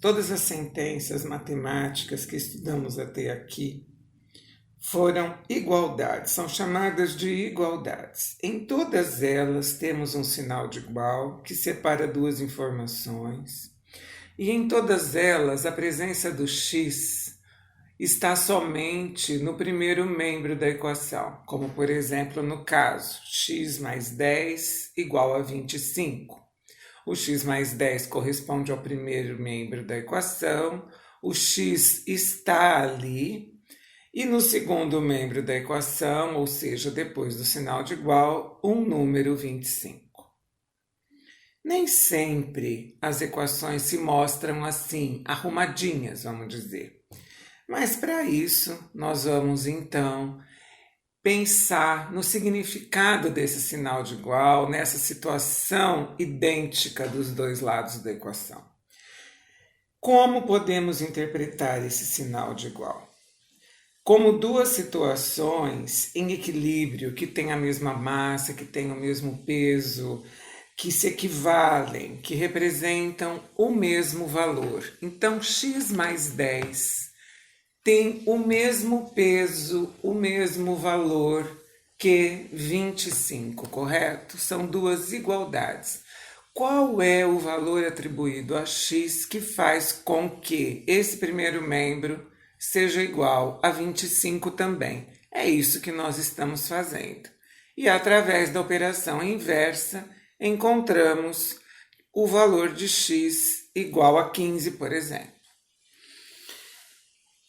Todas as sentenças matemáticas que estudamos até aqui foram igualdades, são chamadas de igualdades. Em todas elas temos um sinal de igual que separa duas informações, e em todas elas a presença do x está somente no primeiro membro da equação, como por exemplo no caso x mais 10 igual a 25. O x mais 10 corresponde ao primeiro membro da equação, o x está ali, e no segundo membro da equação, ou seja, depois do sinal de igual, um número 25. Nem sempre as equações se mostram assim, arrumadinhas, vamos dizer. Mas para isso, nós vamos então pensar no significado desse sinal de igual, nessa situação idêntica dos dois lados da equação. Como podemos interpretar esse sinal de igual? Como duas situações em equilíbrio, que têm a mesma massa, que têm o mesmo peso, que se equivalem, que representam o mesmo valor. Então, x mais 10 tem o mesmo peso, o mesmo valor que 25, correto? São duas igualdades. Qual é o valor atribuído a x que faz com que esse primeiro membro seja igual a 25 também? É isso que nós estamos fazendo. E através da operação inversa, encontramos o valor de x igual a 15, por exemplo.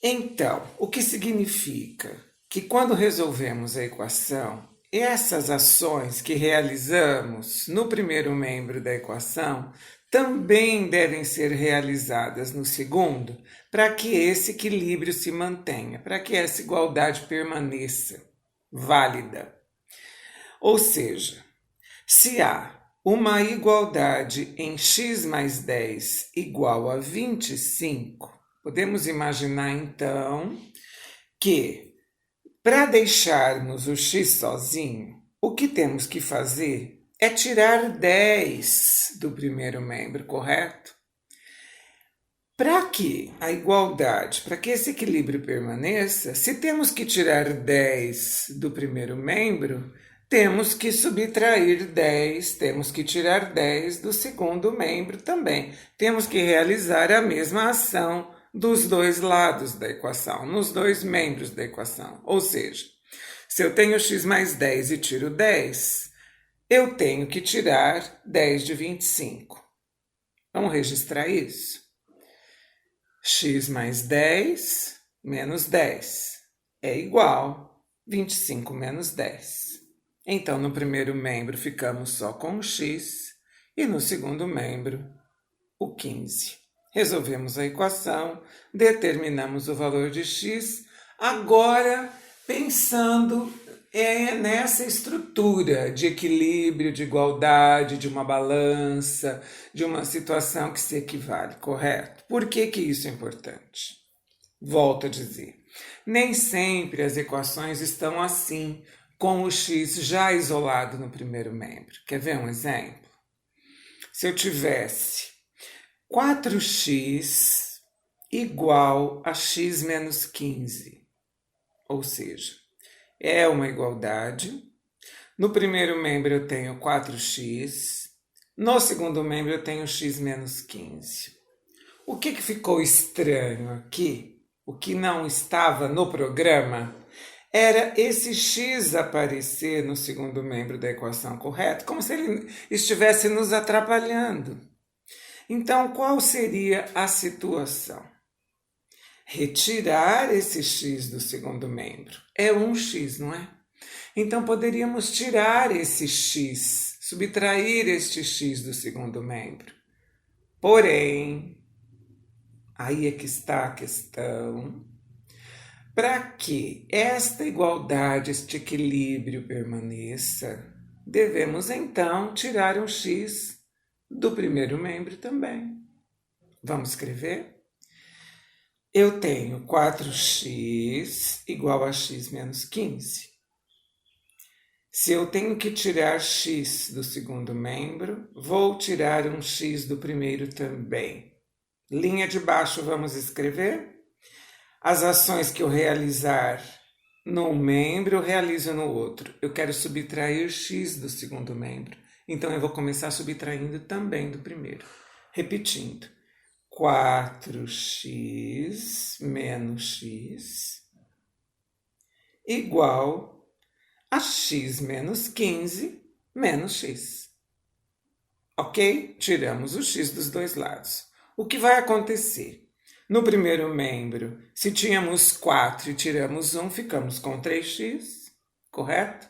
Então, o que significa que quando resolvemos a equação, essas ações que realizamos no primeiro membro da equação também devem ser realizadas no segundo, para que esse equilíbrio se mantenha, para que essa igualdade permaneça válida. Ou seja, se há uma igualdade em x mais 10 igual a 25, podemos imaginar, então, que para deixarmos o x sozinho, o que temos que fazer é tirar 10 do primeiro membro, correto? Para que a igualdade, para que esse equilíbrio permaneça, se temos que tirar 10 do primeiro membro, temos que subtrair 10, temos que tirar 10 do segundo membro também. Temos que realizar a mesma ação dos dois lados da equação, nos dois membros da equação. Ou seja, se eu tenho x mais 10 e tiro 10, eu tenho que tirar 10 de 25. Vamos registrar isso? X mais 10 menos 10 é igual a 25 menos 10. Então, no primeiro membro ficamos só com o x e no segundo membro o 15. Resolvemos a equação, determinamos o valor de x, agora pensando nessa estrutura de equilíbrio, de igualdade, de uma balança, de uma situação que se equivale, correto? Por que isso é importante? Volto a dizer, nem sempre as equações estão assim, com o x já isolado no primeiro membro. Quer ver um exemplo? Se eu tivesse 4x igual a x menos 15, ou seja, é uma igualdade. No primeiro membro eu tenho 4x, no segundo membro eu tenho x menos 15. O que ficou estranho aqui, o que não estava no programa, era esse x aparecer no segundo membro da equação, correto? Como se ele estivesse nos atrapalhando. Então, qual seria a situação? Retirar esse x do segundo membro. É 1x, não é? Então, poderíamos tirar esse x, subtrair este x do segundo membro. Porém, aí é que está a questão. Para que esta igualdade, este equilíbrio permaneça, devemos então tirar um x do primeiro membro também. Vamos escrever? Eu tenho 4x igual a x menos 15. Se eu tenho que tirar x do segundo membro, vou tirar um x do primeiro também. Linha de baixo, vamos escrever. As ações que eu realizar num membro, eu realizo no outro. Eu quero subtrair x do segundo membro. Então, eu vou começar subtraindo também do primeiro. Repetindo. 4x menos x igual a x menos 15 menos x. Ok? Tiramos o x dos dois lados. O que vai acontecer? No primeiro membro, se tínhamos 4 e tiramos 1, ficamos com 3x, correto?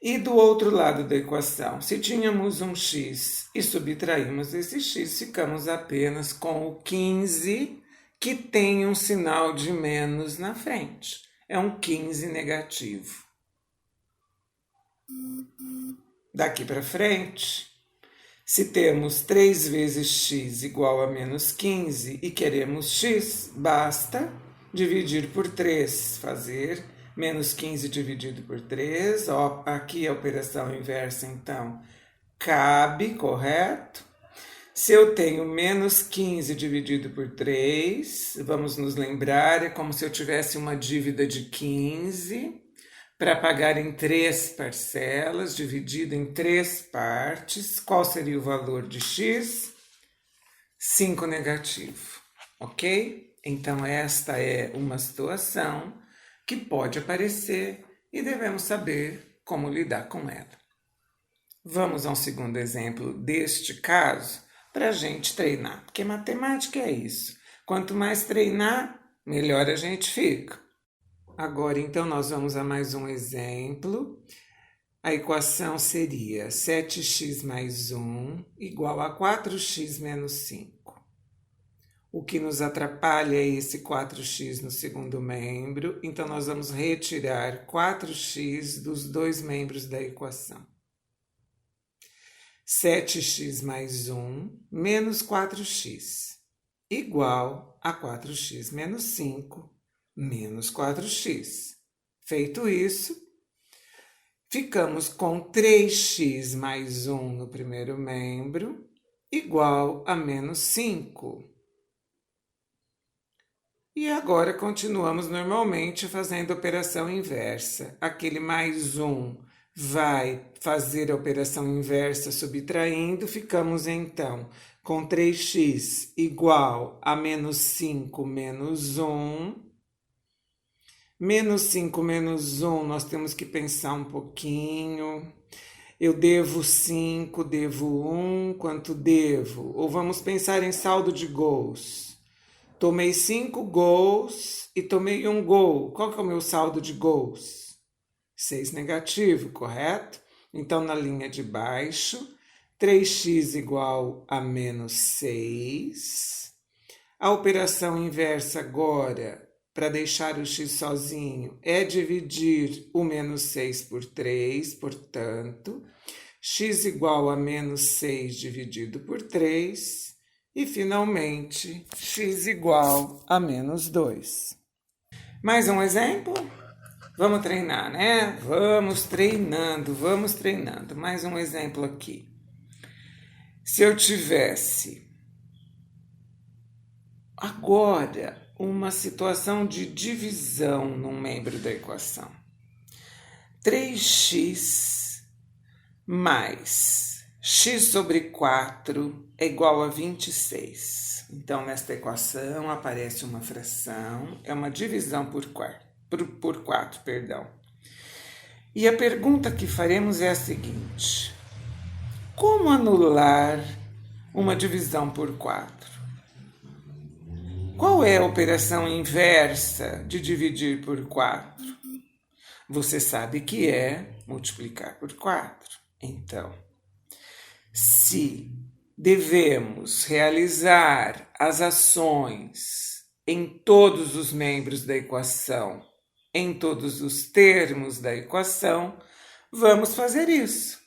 E do outro lado da equação, se tínhamos um x e subtraímos esse x, ficamos apenas com o 15, que tem um sinal de menos na frente. É um 15 negativo. Daqui para frente, se temos 3 vezes x igual a menos 15 e queremos x, basta dividir por 3, fazer menos 15 dividido por 3, ó, aqui a operação inversa, então, cabe, correto? Se eu tenho menos 15 dividido por 3, vamos nos lembrar, é como se eu tivesse uma dívida de 15 para pagar em 3 parcelas, dividido em 3 partes. Qual seria o valor de x? 5 negativo, ok? Então, esta é uma situação que pode aparecer e devemos saber como lidar com ela. Vamos a um segundo exemplo deste caso para a gente treinar, porque matemática é isso. Quanto mais treinar, melhor a gente fica. Agora, então, nós vamos a mais um exemplo. A equação seria 7x mais 1 igual a 4x menos 5. O que nos atrapalha é esse 4x no segundo membro, então nós vamos retirar 4x dos dois membros da equação. 7x mais 1 menos 4x igual a 4x menos 5 menos 4x. Feito isso, ficamos com 3x mais 1 no primeiro membro igual a menos 5. E agora continuamos normalmente fazendo a operação inversa. Aquele mais 1 vai fazer a operação inversa subtraindo. Ficamos então com 3x igual a menos 5 menos 1. Menos 5 menos 1, nós temos que pensar um pouquinho. Eu devo 5, devo 1, quanto devo? Ou vamos pensar em saldo de gols. Tomei 5 gols e tomei 1 gol. Qual que é o meu saldo de gols? 6 negativo, correto? Então, na linha de baixo, 3x igual a menos 6. A operação inversa agora, para deixar o x sozinho, é dividir o menos 6 por 3, portanto, x igual a menos 6 dividido por 3. E, finalmente, x igual a menos 2. Mais um exemplo? Vamos treinar, né? Vamos treinando. Mais um exemplo aqui. Se eu tivesse agora uma situação de divisão num membro da equação. 3x mais x sobre 4 é igual a 26. Então, nesta equação aparece uma fração, é uma divisão por 4, perdão. E a pergunta que faremos é a seguinte: como anular uma divisão por 4? Qual é a operação inversa de dividir por 4? Você sabe que é multiplicar por 4. Então, se devemos realizar as ações em todos os membros da equação, em todos os termos da equação, vamos fazer isso.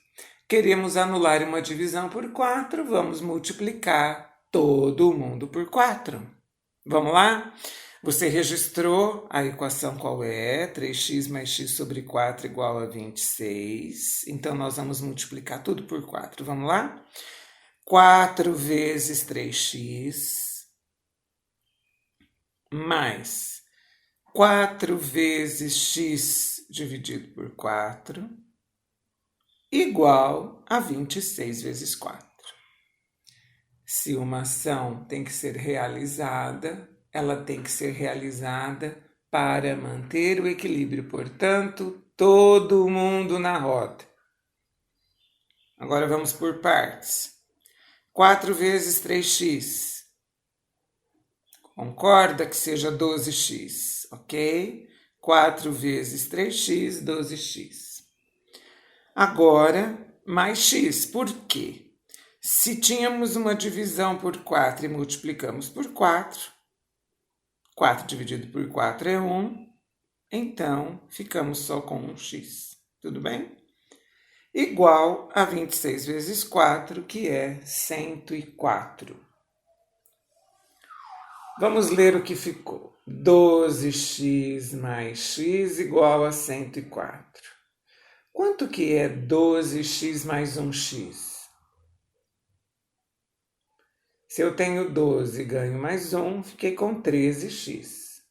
Queremos anular uma divisão por 4, vamos multiplicar todo mundo por 4. Vamos lá? Você registrou a equação qual é? 3x mais x sobre 4 igual a 26. Então, nós vamos multiplicar tudo por 4. Vamos lá? 4 vezes 3x mais 4 vezes x dividido por 4 igual a 26 vezes 4. Se uma ação tem que ser realizada, ela tem que ser realizada para manter o equilíbrio. Portanto, todo mundo na roda. Agora vamos por partes. 4 vezes 3x. Concorda que seja 12x, ok? 4 vezes 3x, 12x. Agora, mais x. Por quê? Se tínhamos uma divisão por 4 e multiplicamos por 4, 4 dividido por 4 é 1, então ficamos só com 1x. Tudo bem? Igual a 26 vezes 4, que é 104. Vamos ler o que ficou. 12x mais x igual a 104. Quanto que é 12x mais 1x? Se eu tenho 12 e ganho mais 1, fiquei com 13x.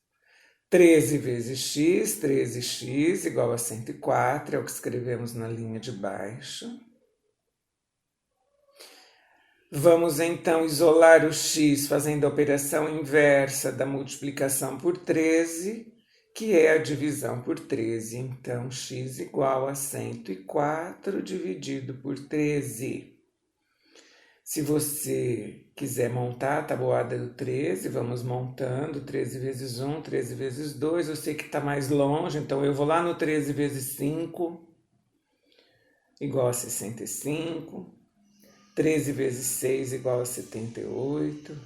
13 vezes x, 13x igual a 104, é o que escrevemos na linha de baixo. Vamos então isolar o x fazendo a operação inversa da multiplicação por 13, que é a divisão por 13. Então, x igual a 104 dividido por 13. Se você quiser montar a tabuada do 13, vamos montando 13 vezes 1, 13 vezes 2. Eu sei que está mais longe, então eu vou lá no 13 vezes 5, igual a 65. 13 vezes 6 igual a 78.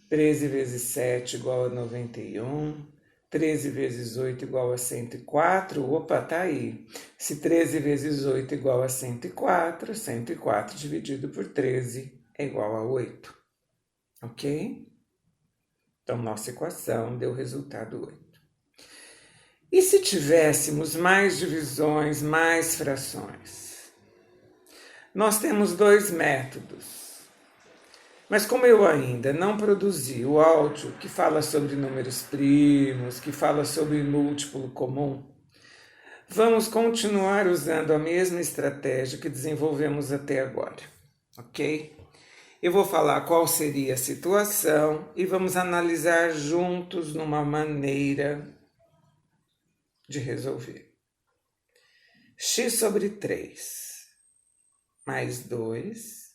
13 vezes 7 igual a 91. 13 vezes 8 igual a 104. Opa, tá aí. Se 13 vezes 8 igual a 104, 104 dividido por 13 é igual a 8. Ok? Então, nossa equação deu resultado 8. E se tivéssemos mais divisões, mais frações? Nós temos 2 métodos. Mas como eu ainda não produzi o áudio que fala sobre números primos, que fala sobre múltiplo comum, vamos continuar usando a mesma estratégia que desenvolvemos até agora, ok? Eu vou falar qual seria a situação e vamos analisar juntos numa maneira de resolver. X sobre 3 mais 2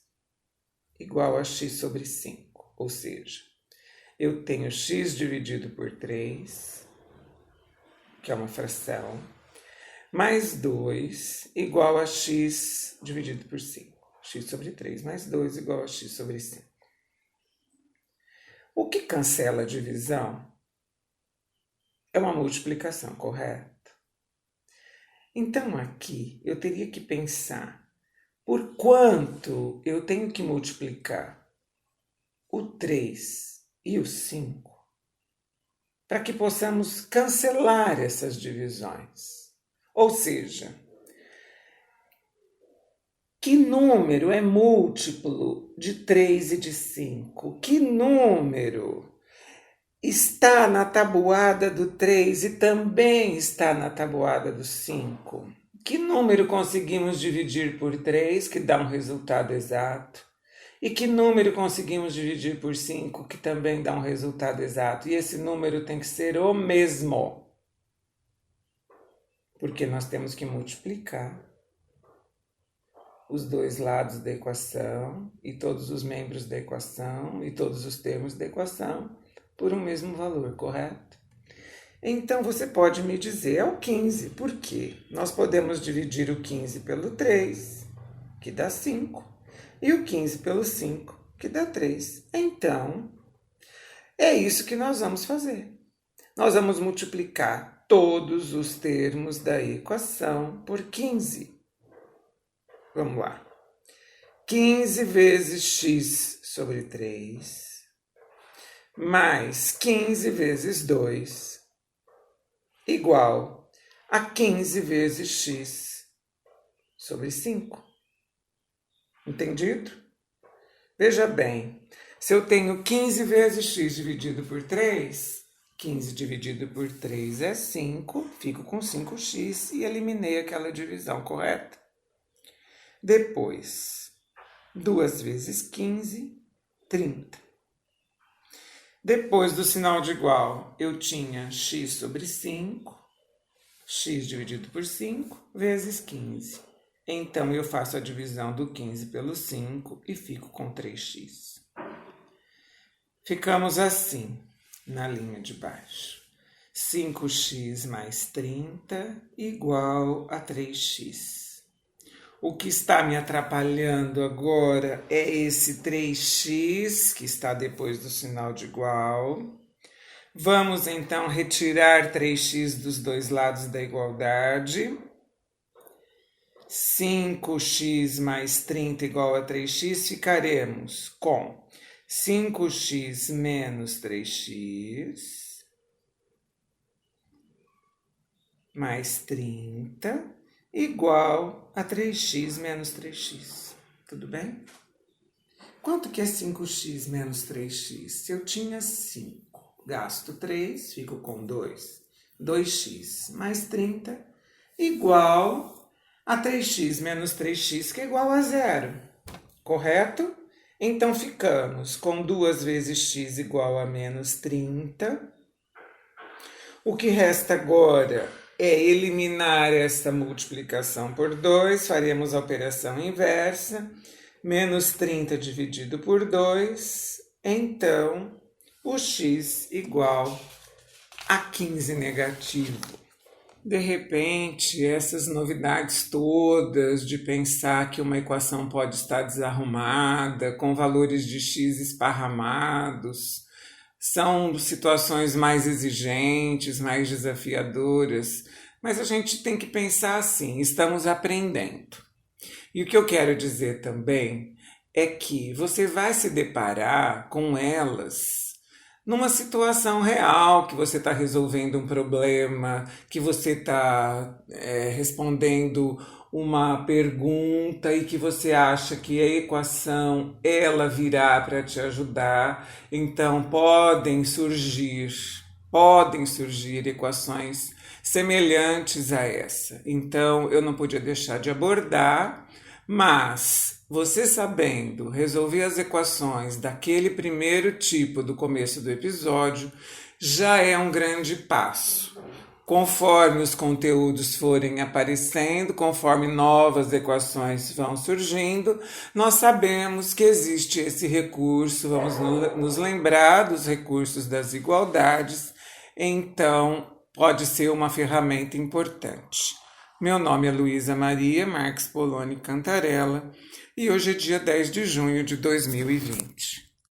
igual a x sobre 5, ou seja, eu tenho x dividido por 3, que é uma fração, mais 2 igual a x dividido por 5. X sobre 3 mais 2 igual a x sobre 5. O que cancela a divisão é uma multiplicação, correto? Então aqui eu teria que pensar por quanto eu tenho que multiplicar o 3 e o 5 para que possamos cancelar essas divisões. Ou seja, que número é múltiplo de 3 e de 5? Que número está na tabuada do 3 e também está na tabuada do 5? Que número conseguimos dividir por 3, que dá um resultado exato? E que número conseguimos dividir por 5, que também dá um resultado exato? E esse número tem que ser o mesmo, porque nós temos que multiplicar os dois lados da equação e todos os membros da equação e todos os termos da equação por um mesmo valor, correto? Então, você pode me dizer, é o 15, por quê? Nós podemos dividir o 15 pelo 3, que dá 5, e o 15 pelo 5, que dá 3. Então, é isso que nós vamos fazer. Nós vamos multiplicar todos os termos da equação por 15. Vamos lá. 15 vezes x sobre 3, mais 15 vezes 2, igual a 15 vezes x sobre 5. Entendido? Veja bem, se eu tenho 15 vezes x dividido por 3, 15 dividido por 3 é 5, fico com 5x e eliminei aquela divisão, correto? Depois, 2 vezes 15, 30. Depois do sinal de igual, eu tinha x sobre 5, x dividido por 5, vezes 15. Então, eu faço a divisão do 15 pelo 5 e fico com 3x. Ficamos assim, na linha de baixo. 5x mais 30 igual a 3x. O que está me atrapalhando agora é esse 3x, que está depois do sinal de igual. Vamos, então, retirar 3x dos dois lados da igualdade. 5x mais 30 igual a 3x, ficaremos com 5x menos 3x mais 30 igual a 3x menos 3x. Tudo bem? Quanto que é 5x menos 3x? Se eu tinha 5, gasto 3, fico com 2. 2x mais 30 igual a 3x menos 3x, que é igual a 0. Correto? Então, ficamos com 2 vezes x igual a menos 30. O que resta agora é eliminar esta multiplicação por 2. Faremos a operação inversa. Menos 30 dividido por 2. Então, o x igual a 15 negativo. De repente, essas novidades todas de pensar que uma equação pode estar desarrumada, com valores de x esparramados, são situações mais exigentes, mais desafiadoras, mas a gente tem que pensar assim, estamos aprendendo. E o que eu quero dizer também é que você vai se deparar com elas numa situação real, que você está resolvendo um problema, que você está respondendo uma pergunta e que você acha que a equação, ela virá para te ajudar. Então, podem surgir equações semelhantes a essa. Então, eu não podia deixar de abordar, mas você sabendo resolver as equações daquele primeiro tipo do começo do episódio, já é um grande passo. Conforme os conteúdos forem aparecendo, conforme novas equações vão surgindo, nós sabemos que existe esse recurso, vamos nos lembrar dos recursos das igualdades, então pode ser uma ferramenta importante. Meu nome é Luísa Maria Marques Poloni Cantarella e hoje é dia 10 de junho de 2020.